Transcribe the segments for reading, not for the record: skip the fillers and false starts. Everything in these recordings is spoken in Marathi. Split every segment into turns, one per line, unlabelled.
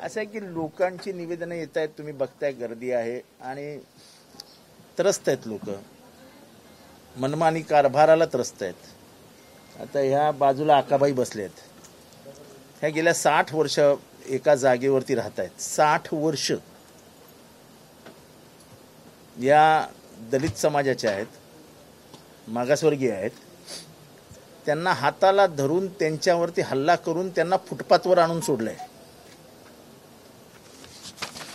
असं आहे की लोकांची निवेदनं येत आहेत, तुम्ही बघताय गर्दी आहे आणि त्रस्त आहेत लोक, मनमानी कारभाराला त्रस्त आहेत। आता ह्या बाजूला आकाबाई बसले आहेत, ह्या गेल्या 60 वर्ष एका जागेवरती राहत आहेत। 60 वर्ष या दलित समाजाच्या आहेत, मागासवर्गीय आहेत। त्यांना हाताला धरून त्यांच्यावरती हल्ला करून त्यांना फुटपाथवर आणून सोडलंय।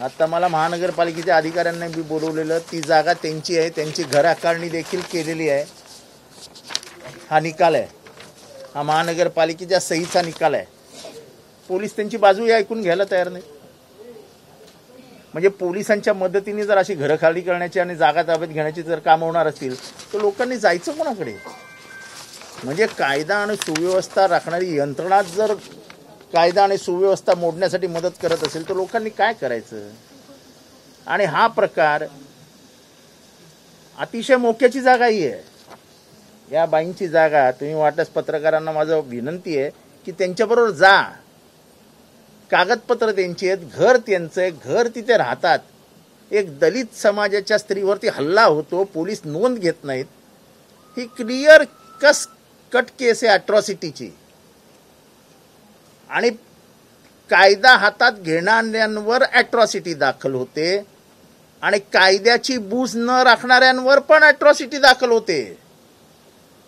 आता मला महानगरपालिकेच्या अधिकाऱ्यांना बी बोलवलेलं, ती जागा त्यांची आहे, त्यांची घर आकारणी देखील केलेली आहे। हा निकाल आहे, हा महानगरपालिकेच्या सहीचा निकाल आहे। पोलीस त्यांची बाजू ऐकून घ्यायला तयार नाही। म्हणजे पोलिसांच्या मदतीने जर अशी घरं खाली करण्याची आणि जागा ताब्यात घेण्याची जर काम होणार असतील तर लोकांनी जायचं कोणाकडे? म्हणजे कायदा आणि सुव्यवस्था राखणारी यंत्रणा जर कायदा आणि सुव्यवस्था मोडण्यासाठी मदत करत असेल तर लोकांनी काय करायचं? आणि हा प्रकार अतिशय मोक्याची जागा ही आहे। या बाईंची जागा, तुम्ही वाटल्यास पत्रकारांना माझं विनंती आहे की त्यांच्याबरोबर जा, कागदपत्र त्यांची आहेत, घर त्यांचं आहे, घर तिथे राहतात। एक दलित समाजाच्या स्त्रीवरती हल्ला होतो, पोलीस नोंद घेत नाहीत। ही क्लिअर कट केस आहे अट्रॉसिटीची। आणि कायदा हातात घेणाऱ्यांवर अट्रॉसिटी दाखल होते आणि कायद्याची बूज न राखणाऱ्यांवर पण अट्रॉसिटी दाखल होते।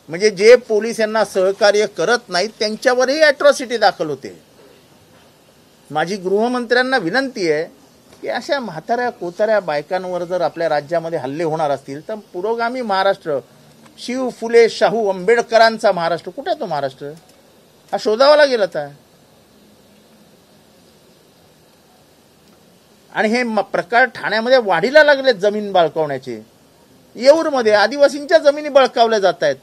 म्हणजे जे पोलीस यांना सहकार्य करत नाहीत त्यांच्यावरही अट्रॉसिटी दाखल होते। माझी गृहमंत्र्यांना विनंती आहे की अशा म्हाताऱ्या कोताऱ्या बायकांवर जर आपल्या राज्यामध्ये हल्ले होणार असतील तर पुरोगामी महाराष्ट्र, शिव फुले शाहू आंबेडकरांचा महाराष्ट्र कुठे आहे? तो महाराष्ट्र हा शोधावा लागेल आता। आणि हे प्रकार ठाण्यामध्ये वाढीला लागलेत, जमीन बळकावण्याचे। येऊरमध्ये आदिवासींच्या जमिनी बळकावल्या जात आहेत,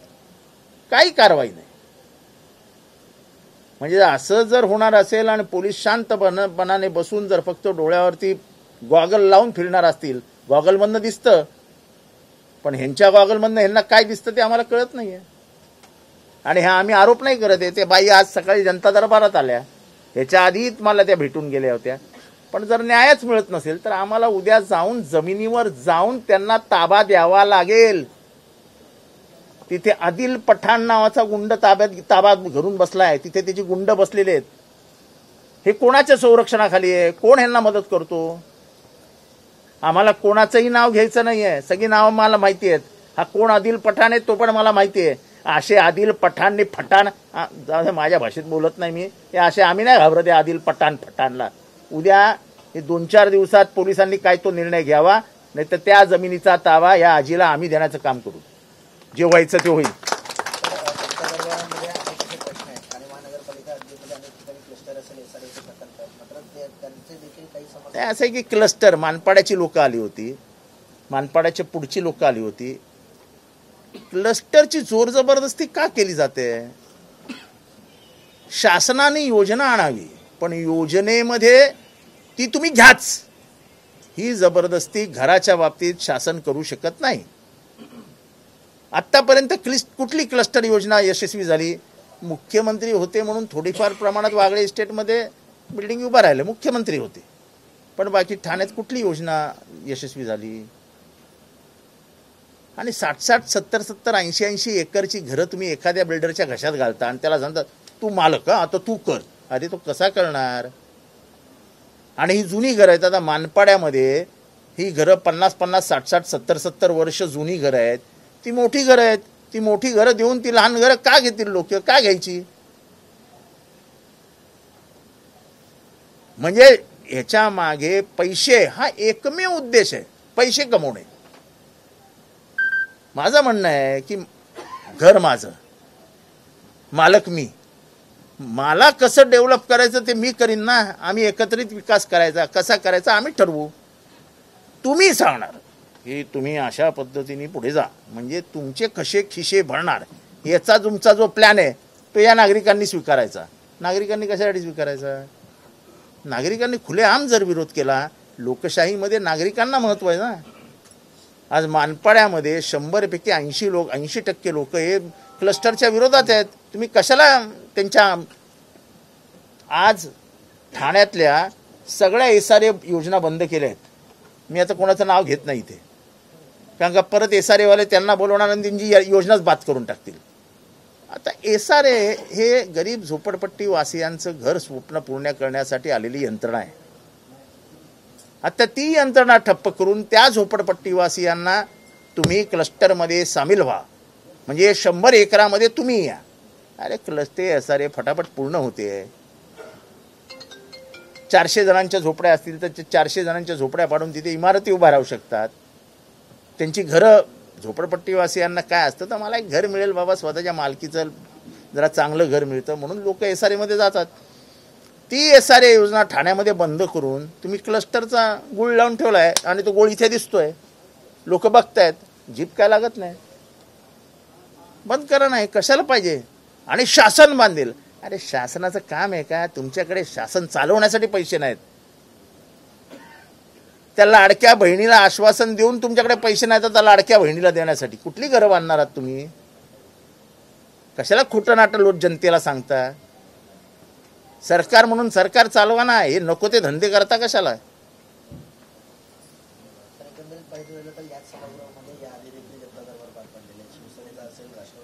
काही कारवाई नाही। म्हणजे असं जर होणार असेल आणि पोलीस शांतपणाने बसून जर फक्त डोळ्यावरती गॉगल लावून फिरणार असतील, गॉगलमधनं दिसतं पण ह्यांच्या गॉगलमधनं ह्यांना काय दिसतं ते आम्हाला कळत नाहीये। आणि हा आम्ही आरोप नाही करत आहे, ते बाई आज सकाळी जनता दरबारात आल्या, ह्याच्या आधीच मला त्या भेटून गेल्या होत्या। पण जर न्यायच मिळत नसेल तर आम्हाला उद्या जाऊन जमिनीवर जाऊन त्यांना ताबा द्यावा लागेल। तिथे आदिल पठाण नावाचा गुंड ताबा घरून बसलाय, तिथे त्याची गुंड बसलेले आहेत। हे कोणाच्या संरक्षणाखाली आहे? कोण ह्यांना मदत करतो? आम्हाला कोणाचंही नाव घ्यायचं नाहीये, सगळी नावं मला माहिती आहेत। हा कोण आदिल पठाण आहे तो पण मला माहिती आहे। असे आदिल पठाणने फटाण, माझ्या भाषेत बोलत नाही मी, हे असे आम्ही नाही घाबरत आहे आदिल फटाणला। उद्या हे 2-4 दिवसात पोलिसांनी काय तो निर्णय घ्यावा, नाहीतर त्या जमिनीचा ताबा या आजीला आम्ही देण्याचं काम करू, जे व्हायचं ते होईल। असं आहे की क्लस्टर, मानपाड्याची लोक आली होती, मानपाड्याच्या पुढची लोक आली होती। क्लस्टरची जोर जबरदस्ती का केली जाते? शासनाने योजना आणावी, पण योजनेमध्ये ती तुम्ही घ्याच, ही जबरदस्ती घराच्या बाबतीत शासन करू शकत नाही। आतापर्यंत कुठली क्लस्टर योजना यशस्वी झाली? मुख्यमंत्री होते म्हणून थोडीफार प्रमाणात वागळे इस्टेटमध्ये बिल्डिंग उभा राहिले, मुख्यमंत्री होते, पण बाकी ठाण्यात कुठली योजना यशस्वी झाली? आणि 60-60, 70-70, 80-80 एकरची घरं तुम्ही एखाद्या बिल्डरच्या घशात घालता आणि त्याला सांगता तू मालक, आता तू कर। अरे तो कसा करणार? आणि ही जुनी घरं आहेत। आता मानपाड्यामध्ये ही घरं 50-50, 60-60, 70-70 वर्ष जुनी घरं आहेत, ती मोठी घरं आहेत। ती मोठी घरं देऊन ती लहान घरं का घेतील लोक? का घ्यायची? म्हणजे ह्याच्या मागे पैसे हा एकमेव उद्देश आहे, पैसे कमवणे। माझं म्हणणं आहे की घर माझं, मालक मी, मला कसं डेव्हलप करायचं ते मी करीन ना। आम्ही एकत्रित विकास करायचा, कसा करायचा आम्ही ठरवू। तुम्ही सांगणार की तुम्ही अशा पद्धतीने पुढे जा, म्हणजे तुमचे कसे खिशे भरणार याचा तुमचा जो प्लॅन आहे तो या नागरिकांनी स्वीकारायचा। नागरिकांनी कशासाठी स्वीकारायचा? नागरिकांनी खुलेआम जर विरोध केला, लोकशाहीमध्ये नागरिकांना महत्व आहे ना। आज मानपाड्यामध्ये 100पैकी 80% लोक हे क्लस्टरच्या विरोधात आहेत। तुम्ही कशाला त्यांच्या, आज ठाण्यातल्या सगळ्या SRA योजना बंद केल्या आहेत. मी आता कोणाचं नाव घेत नाही इथे, कारण का परत SRA वाले त्यांना बोलवणार आणि त्यांची योजनाच बाद करून टाकतील. आता SRA हे गरीब झोपडपट्टी वासियांचं घर स्वप्न पूर्ण करण्यासाठी आलेली यंत्रणा आहे. आता ती यंत्रणा ठप्प करून त्या झोपडपट्टीवासियांना तुम्ही क्लस्टरमध्ये सामील व्हा, म्हणजे 100 एकरामध्ये तुम्ही या. अरे ते SRA फटाफट पूर्ण होते. 400 जणांच्या झोपड्या असतील तर 400 जणांच्या झोपड्या पाडून तिथे इमारती उभा राहू शकतात. त्यांची घरं, झोपडपट्टीवासियांना काय असतं तर मला एक घर मिळेल बाबा, स्वतःच्या मालकीचं जरा चांगलं घर मिळतं म्हणून लोक SRA मध्ये जातात. ती SRA योजना ठाण्यामध्ये बंद करून तुम्ही क्लस्टरचा गुळ लावून ठेवलाय आणि तो गुळ इथे दिसतोय, लोक बघतायत, जीप काय लागत नाही. बंद करा. नाही कशाला पाहिजे. आणि शासन बांधेल. अरे शासनाचं काम आहे का? तुमच्याकडे शासन चालवण्यासाठी पैसे नाहीत. त्या लाडक्या बहिणीला आश्वासन देऊन तुमच्याकडे पैसे नाहीत तर त्या लाडक्या बहिणीला देण्यासाठी कुठली घरं बांधणार आहात तुम्ही? कशाला खोटं नाटं जनतेला सांगता? सरकार म्हणून सरकार चालवा ना, हे नको ते धंदे करता कशाला?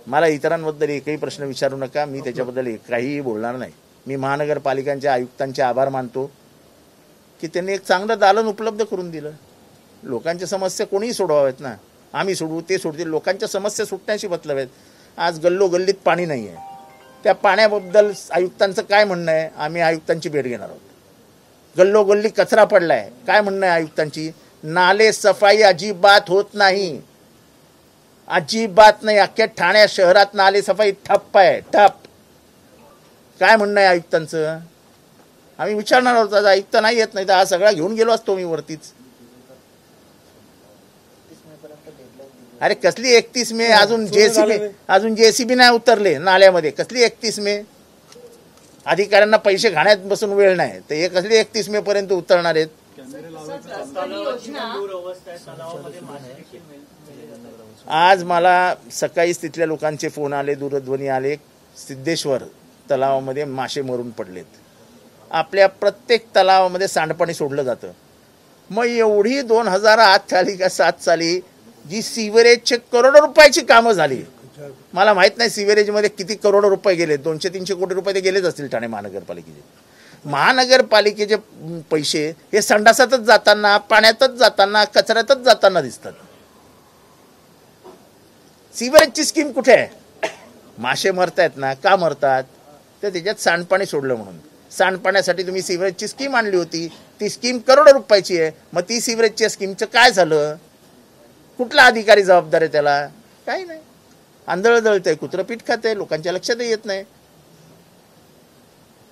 मला इतरांबद्दल एकही प्रश्न विचारू नका, मी त्याच्याबद्दल काहीही बोलणार नाही. मी महानगरपालिकांच्या आयुक्तांचे आभार मानतो की त्यांनी एक चांगलं दालन उपलब्ध करून दिलं. लोकांच्या समस्या कोणीही सोडवावेत ना, आम्ही सोडवू ते सोडतील, लोकांच्या समस्या सुटण्याशी मतलब आहेत. आज गल्लोगल्लीत पाणी नाही आहे, त्या पाण्याबद्दल आयुक्तांचं काय म्हणणं आहे? आम्ही आयुक्तांची भेट घेणार आहोत. गल्लोगल्ली कचरा पडलाय, काय म्हणणं आहे आयुक्तांची? नाले सफाई अजिबात होत नाही, अजिबात नाही. अख्ख्या ठाणे शहरात नाले सफाई ठप्प आहे, ठप्प. काय म्हणणं आहे आयुक्तांचं? आम्ही विचारणार आहोत. आज आयुक्त नाही येत, नाही तर हा सगळा घेऊन गेलो असतो मी वरतीच. अरे कसली 31 मे? अजून जेसीबी नाही उतरले नाल्यामध्ये. कसली 31 मे? अधिकाऱ्यांना पैसे घाण्यात बसून वेळ नाही तर हे कसली 31 मे पर्यंत उतरणार आहेत? आज मला सकाळीच तिथल्या लोकांचे फोन आले, दूरध्वनी आले, सिद्धेश्वर तलावामध्ये मासे मरून पडलेत. आपल्या प्रत्येक तलावामध्ये सांडपाणी सोडलं जातं. मग एवढी 2008 साली का 7 साली जी सिव्हरेजचे करोडो रुपयाची कामं झाली, मला माहित नाही सिव्हरेजमध्ये किती करोडो रुपये गेले, 200-300 कोटी रुपये ते गेलेच असतील ठाणे महानगरपालिकेचे. महानगरपालिकेचे पैसे हे संडासातच जाताना, पाण्यातच जाताना, कचऱ्यातच जाताना दिसतात. सिव्हरेजची स्कीम कुठे आहे? मासे मरतायत ना, का मरतात? तर त्याच्यात सांडपाणी सोडलं म्हणून. सांडपाण्यासाठी तुम्ही सिव्हरेजची स्कीम आणली होती, ती स्कीम करोडो रुपयाची आहे. मग ती सिव्हरेजच्या स्कीमचं काय झालं? कुठला अधिकारी जबाबदार आहे त्याला? काही नाही. आंधळ जळतंय, कुत्रं पीठ खातंय, लोकांच्या लक्षातही येत नाही.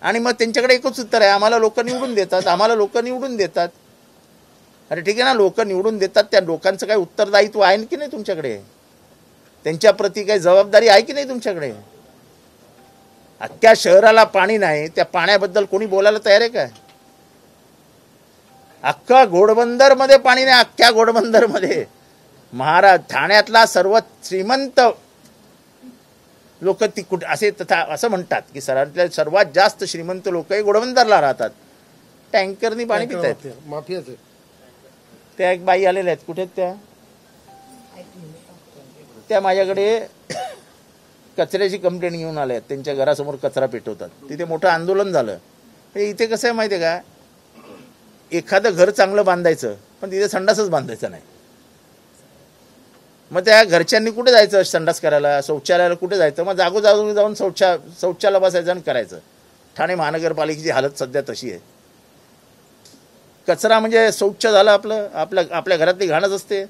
आणि मग त्यांच्याकडे एकच उत्तर आहे, आम्हाला लोक निवडून देतात, आम्हाला लोक निवडून देतात. अरे ठीक आहे ना, लोक निवडून देतात, त्या लोकांचं काही उत्तरदायित्व आहे की नाही तुमच्याकडे? त्यांच्या प्रती काही जबाबदारी आहे की नाही तुमच्याकडे? अख्ख्या शहराला पाणी नाही, त्या पाण्याबद्दल कोणी बोलायला तयार आहे का? अख्खा घोडबंदर मध्ये पाणी नाही, अख्ख्या घोडबंदर मध्ये. ठाण्यातला सर्वात श्रीमंत लोक ती कुठे असे तथा असं म्हणतात की शहरातल्या सर्वात जास्त श्रीमंत लोक हे घोडबंदरला राहतात, टँकरनी पाणी पित आहेत.
माफियाचे
त्या एक बाई आलेल्या आहेत, कुठे त्या माझ्याकडे कचऱ्याची कंप्लेंट घेऊन आल्या आहेत. त्यांच्या घरासमोर कचरा पेटवतात, तिथे मोठं आंदोलन झालं. इथे कसं आहे माहिती आहे का, एखादं घर चांगलं बांधायचं पण तिथे संडासच बांधायचं नाही. मग त्या घरच्यांनी कुठे जायचं संडास करायला, शौचालयाला कुठे जायचं? मग जागोजागी जाऊन शौचालय बसायचं आणि करायचं. ठाणे महानगरपालिकेची हालत सध्या तशी आहे. कचरा म्हणजे शौच झालं आपलं, आपल्या घरातली घाणच असते,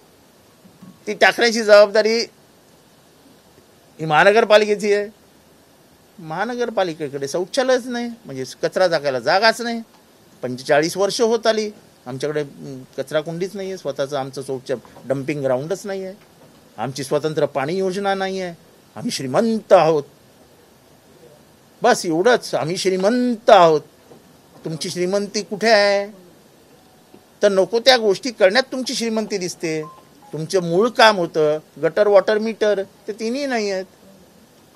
ती टाकण्याची जबाबदारी ही महानगरपालिकेची आहे. महानगरपालिकेकडे शौचालयच नाही, म्हणजे कचरा टाकायला जागाच नाही. 45 वर्ष होत आली, आमच्याकडे कचरा कुंडीच नाही आहे स्वतःचं, आमचं शौच डम्पिंग ग्राउंडच नाही आहे, आमची स्वतंत्र पाणी योजना नाही आहे. आम्ही श्रीमंत आहोत, बस एवढंच, आम्ही श्रीमंत आहोत. तुमची श्रीमंती कुठे आहे? तर नको त्या गोष्टी करण्यात तुमची श्रीमंती दिसते. तुमचं मूळ काम होतं गटर वॉटर मीटर, ते तिन्ही नाही आहेत.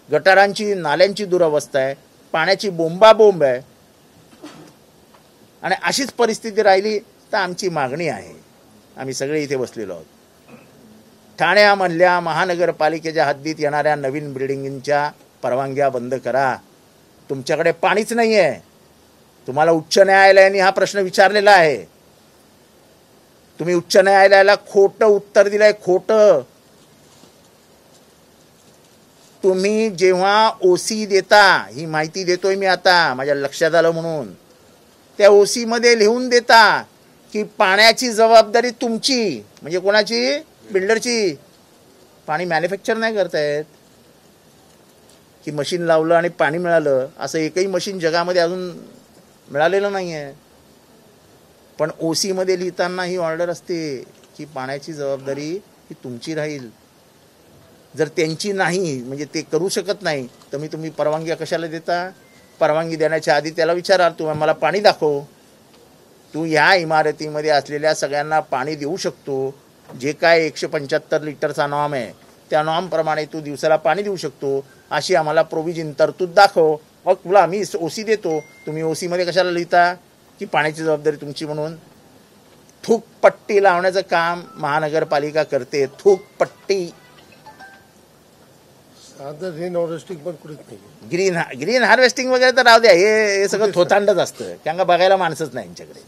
गटारांची नाल्यांची दुरावस्था आहे, पाण्याची बोंबाबोंब आहे. आणि अशीच परिस्थिती राहिली तर आमची मागणी आहे, आम्ही सगळे इथे बसलेलो आहोत, ठाण्यामधल्या महानगरपालिकेच्या हद्दीत येणाऱ्या नवीन बिल्डिंगच्या परवानग्या बंद करा. तुमच्याकडे पाणीच नाही आहे. तुम्हाला उच्च न्यायालयाने हा प्रश्न विचारलेला आहे. तुम्ही उच्च न्यायालयाला खोटं उत्तर दिलंय, खोटं. तुम्ही जेव्हा ओसी देता, ही माहिती देतोय मी आता, माझ्या लक्षात आलं म्हणून, त्या ओसी मध्ये लिहून देता की पाण्याची जबाबदारी तुमची, म्हणजे कोणाची? बिल्डरची. पाणी मॅन्युफॅक्चर नाही करतायत की मशीन लावलं आणि पाणी मिळालं, असं एकही मशीन जगामध्ये अजून मिळालेलं नाही आहे. पण ओसी मध्ये लिहिताना ही ऑर्डर असते की पाण्याची जबाबदारी ही तुमची राहील. जर त्यांची नाही, म्हणजे ते करू शकत नाही, तर तुम्ही परवानगी कशाला देता? परवानगी देण्याच्या आधी त्याला विचारा, तू मला पाणी दाखव, तू ह्या इमारतीमध्ये असलेल्या सगळ्यांना पाणी देऊ शकतो, जे काय 175 लिटरचा नॉर्म आहे त्या नॉर्मप्रमाणे तू दिवसाला पाणी देऊ शकतो, अशी आम्हाला प्रोव्हिजन तरतूद दाखव, मग तुला आम्ही ओसी देतो. तुम्ही ओसी मध्ये कशाला लिहिता की पाण्याची जबाबदारी तुमची म्हणून? थूकपट्टी लावण्याचं काम महानगरपालिका करते, थूकपट्टी.
रेन हार्वेस्टिंग पण कुठेच नाही.
ग्रीन हार्वेस्टिंग वगैरे तर राहू द्या, हे सगळं थोतांडच असतं, त्यांना बघायला माणसंच नाही यांच्याकडे.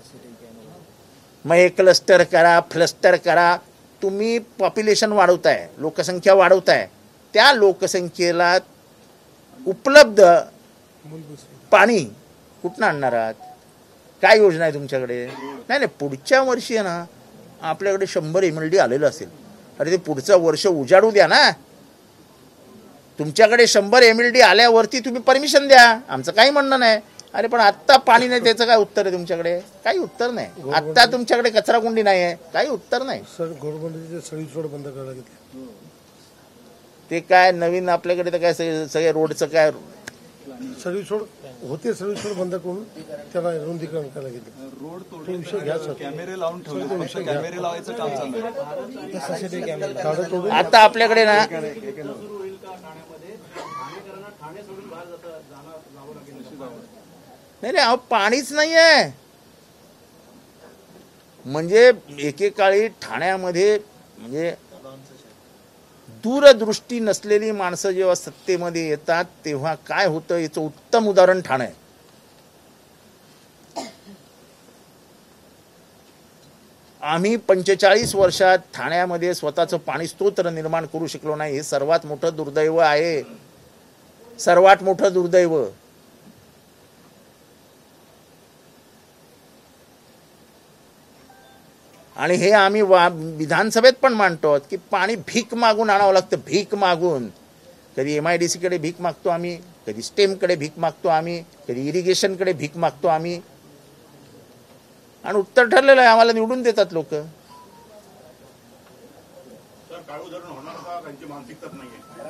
मग हे क्लस्टर करा, फ्लस्टर करा. तुम्ही पॉप्युलेशन वाढवताय, लोकसंख्या वाढवताय, त्या लोकसंख्येला उपलब्ध पाणी कुठनं आणणार आहात? काय योजना आहे तुमच्याकडे? नाही, पुढच्या वर्षी आहे ना आपल्याकडे 100 MLD आलेलं असेल. अरे ते पुढचं वर्ष उजाडू द्या ना. तुमच्याकडे 100 MLD आल्यावरती तुम्ही परमिशन द्या, आमचं काही म्हणणं नाही. अरे पण आत्ता पाणी नाही, त्याचं काय उत्तर आहे तुमच्याकडे? काही उत्तर नाही. आत्ता तुमच्याकडे कचरा कुंडी नाही आहे, काही उत्तर नाही.
सर, गव्हर्नमेंटचे सर्व्हिस रोड बंद करायला घेतले.
ते काय नवीन आपल्याकडे तर काय सगळे रोडचं काय
सर्व्हिस रोड होते, सर्व्हिस रोड बंद करून त्याला रुंदीकरण करायला घेतलं.
रोड
तो विषय घ्या सर.
कॅमेरे लावून ठेवले, कॅमेरे लावायचं काम चालू आहे.
आता आपल्याकडे ना नाही, अहो पाणीच नाही आहे. म्हणजे एकेकाळी ठाण्यामध्ये म्हणजे दूरदृष्टी नसलेली माणसं जेव्हा सत्तेमध्ये येतात तेव्हा काय होतं याचं उत्तम उदाहरण ठाणे आहे. आम्ही 45 वर्षात ठाण्यामध्ये स्वतःचं पाणी स्तोत्र निर्माण करू शकलो नाही. हे सर्वात मोठं दुर्दैव आहे, सर्वात मोठं दुर्दैव. आणि हे आम्ही विधानसभेत पण मांडतो की पाणी भीक मागून आणावं लागतं, भीक मागून. कधी MIDC कडे भीक मागतो आम्ही, कधी स्टेमकडे भीक मागतो आम्ही, कधी इरिगेशनकडे भीक मागतो आम्ही, आणि उत्तर ठरलेलं आहे, आम्हाला निवडून देतात लोक.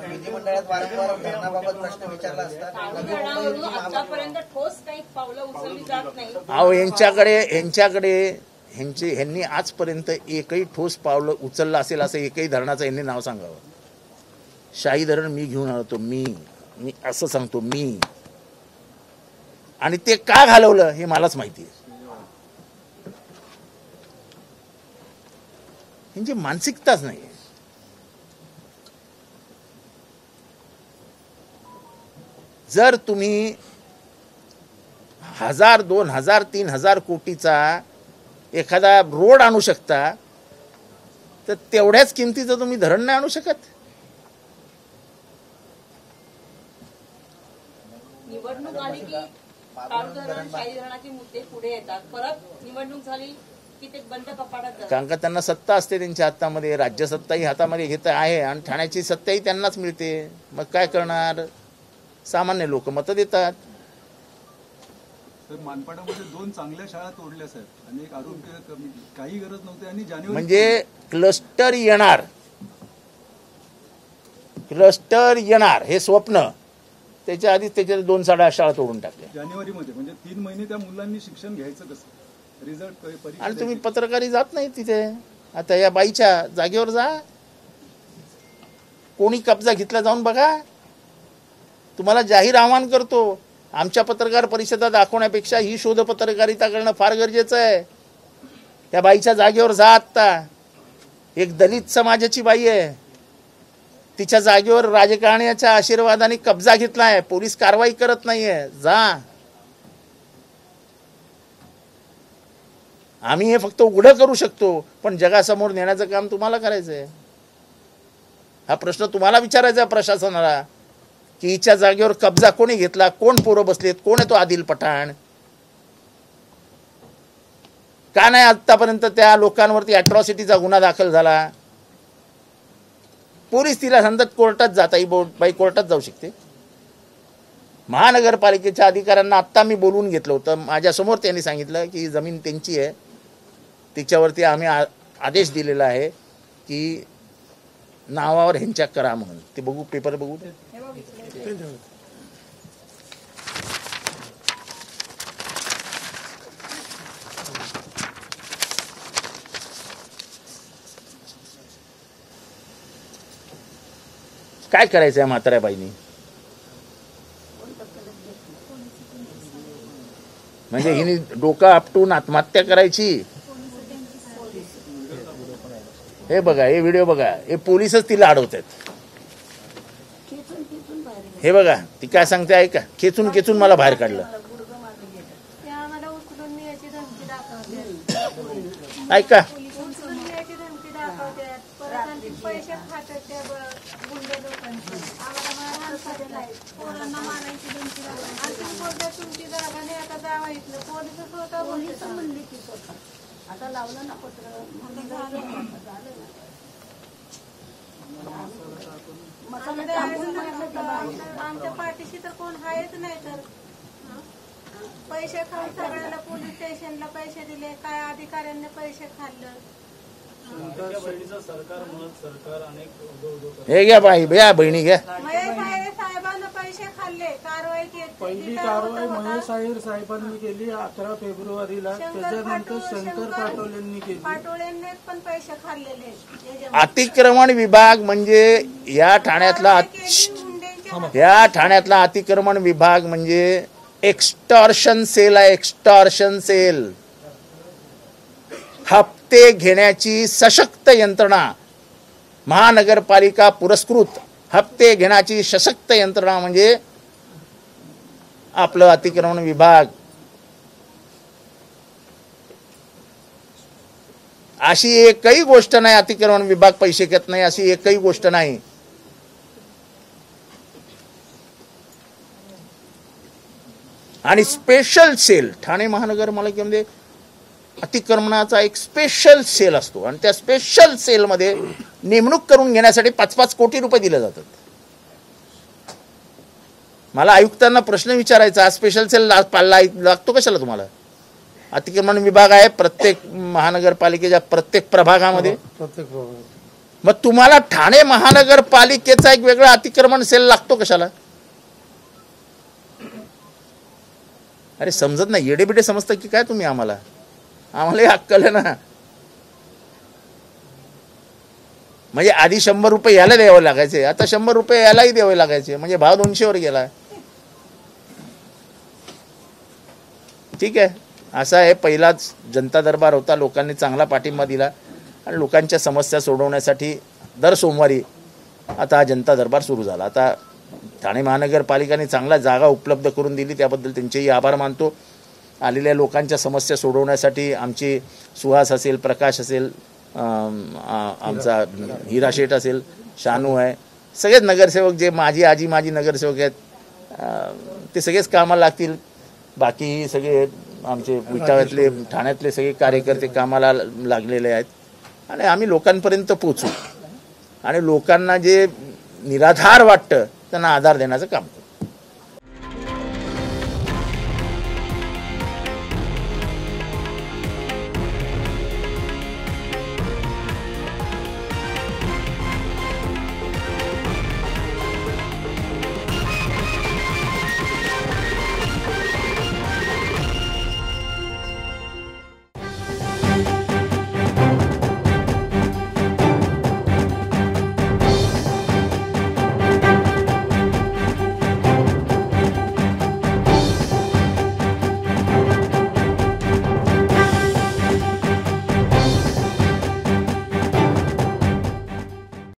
विधिमंडळात वारंवार धरणाबाबत प्रश्न विचारला असता आतापर्यंत ठोस काही पावलं उचलली जात नाही.
अहो ह्यांनी आजपर्यंत एकही ठोस पावलं उचललं असेल असं एकही धरणाचं यांनी नाव सांगावं. शाही धरण मी घेऊन आलो, मी असं सांगतो मी. आणि ते का घालवलं हे मलाच माहिती आहे. यांची मानसिकताच नाही. जर तुम्ही 1000, 2000, 3000 कोटीचा एखादा रोड आणू शकता तर तेवढ्याच किमतीचं तुम्ही धरण नाही आणू शकत.
निवडणूक आली की काळू धरण, शाही धरणाचे मुद्दे पुढे येतात. परत निवडणूक झाली की ते बंद कपाटात जातात.
कारण का त्यांना सत्ता असते त्यांच्या हातामध्ये, राज्य सत्ताही हातामध्ये घेत आहे आणि ठाण्याची सत्ताही त्यांनाच मिळते. मग काय करणार? सामान्य लोक मतं देतात.
तर मानपाडामध्ये 2 चांगल्या शाळा तोडल्या साहेब, आणि एक आरोग्य काही गरज नव्हती. आणि जानेवारी
म्हणजे क्लस्टर येणार हे स्वप्न, त्याच्या आधीच त्याच्या 2 शाळा तोडून टाकल्या
जानेवारीमध्ये. म्हणजे 3 महिने त्या मुलांनी शिक्षण घ्यायचं कसं? रिझल्ट
आणि तुम्ही पत्रकारी जात नाही तिथे. आता या बाईच्या जागेवर जा, कोणी कब्जा घेतला जाऊन बघा. तुम्हाला जाहीर आवाहन करतो, आमच्या पत्रकार परिषदा दाखवण्यापेक्षा ही शोध पत्रकारिता करणं फार गरजेचं आहे. त्या बाईच्या जागेवर जा आत्ता. एक दलित समाजाची बाई आहे, तिच्या जागेवर राजकारण्याच्या आशीर्वादाने कब्जा घेतलाय, पोलीस कारवाई करत नाहीये. जा. आम्ही हे फक्त उघडं करू शकतो, पण जगासमोर नेण्याचं काम तुम्हाला करायचंय. हा प्रश्न तुम्हाला विचारायचा आहे प्रशासनाला, की हिच्या जागेवर कब्जा कोणी घेतला, कोण पोरं बसलेत, कोण आहे तो आदिल पठाण, का नाही आतापर्यंत त्या लोकांवरती अॅट्रॉसिटीचा गुन्हा दाखल झाला. पोलीस तिला सांगतात कोर्टात जाता, ही बाई कोर्टात जाऊ शकते. महानगरपालिकेच्या अधिकाऱ्यांना आत्ता मी बोलवून घेतलं होतं, माझ्यासमोर त्यांनी सांगितलं की ही जमीन त्यांची आहे, तिच्यावरती आम्ही आदेश दिलेला आहे की नावावर ह्यांच्या करा म्हणून. ते बघू, पेपर बघू. काय करायचंय म्हाताऱ्या बाईनी? म्हणजे हिने डोकं आपटून आत्महत्या करायची? हे बघा, हे व्हिडिओ बघा, हे पोलीसच तिला अडवतात. हे बघा ती काय सांगते ऐका. खेचून खेचून मला बाहेर काढलं. ऐका.
पैसे खात्यात त्या गुंड लोकांचे आम्हाला पोरांना मानायची धमकी आणखी बोलतात तुमची जागा नाही आता जावा इथलं. पोलीस स्वतः पोलीस म्हणली की स्वतः आता लावलं ना पत्र आमच्या पाठीशी तर कोण आहेच नाही. तर पैसे खाऊन सगळ्याला पोलीस स्टेशनला पैसे दिले, काय अधिकाऱ्यांनी पैसे खाल्लं.
हे घ्या बाई, घ्या बहिणी घ्या.
साहेबांना पैसे खाल्ले, कारवाई केली.
पहिली कारवाई महेश अय्यर साहेबांनी केली 11 फेब्रुवारीला. त्याच्यानंतर शंकर पाटोलेंनी केली.
पाटोळेंनी पण पैसे खाल्लेले.
अतिक्रमण विभाग म्हणजे या ठाण्यातला अतिक्रमण विभाग म्हणजे एक्स्टॉर्शन सेल आहे. एक्स्टॉर्शन सेल, हप्ते घेण्याची सशक्त यंत्रणा, महानगरपालिका पुरस्कृत हप्ते घेण्याची सशक्त यंत्रणा म्हणजे आपलं अतिक्रमण विभाग. अशी एकही गोष्ट नाही अतिक्रमण विभाग पैसे घेत नाही, अशी एकही गोष्ट नाही. आणि स्पेशल सेल ठाणे महानगरपालिकेमध्ये अतिक्रमणाचा एक स्पेशल सेल असतो आणि त्या स्पेशल सेलमध्ये नेमणूक करून घेण्यासाठी 5-5 कोटी रुपये दिले जातात. मला आयुक्तांना प्रश्न विचारायचा, स्पेशल सेल लागतो कशाला तुम्हाला? अतिक्रमण विभाग आहे प्रत्येक महानगरपालिकेच्या प्रत्येक प्रभागामध्ये. मग तुम्हाला ठाणे महानगरपालिकेचा एक वेगळा अतिक्रमण सेल लागतो कशाला? अरे समजत नाही, येडेबिडे समजता की काय तुम्ही? आम्हाला हे अक्कल आहे ना. म्हणजे आधी 100 रुपये याला द्यावे लागायचे, आता 100 रुपये यालाही द्यावे लागायचे, म्हणजे भाव 200 वर गेला. ठीक आहे, असा आहे. पहिलाच जनता दरबार होता, लोकांनी चांगला पाठिंबा दिला आणि लोकांच्या समस्या सोडवण्यासाठी दर सोमवारी आता हा जनता दरबार सुरू झाला. आता ठाणे महानगरपालिकेने चांगला जागा उपलब्ध करून दिली, त्याबद्दल त्यांचेही आभार मानतो. आलेल्या लोकांच्या समस्या सोडवण्यासाठी आमचे सुहास असेल, प्रकाश असेल, आमचा हिरा शेठ असेल, शानू आहे, सगळेच नगरसेवक जे माजी नगरसेवक आहेत ते सगळेच कामाला लागतील. बाकी सगळे आमचे विटाव्यातले, ठाण्यातले सगळे कार्यकर्ते कामाला लागलेले आहेत आणि आम्ही लोकांपर्यंत पोचू आणि लोकांना जे निराधार वाटतं त्यांना आधार देण्याचं काम करू.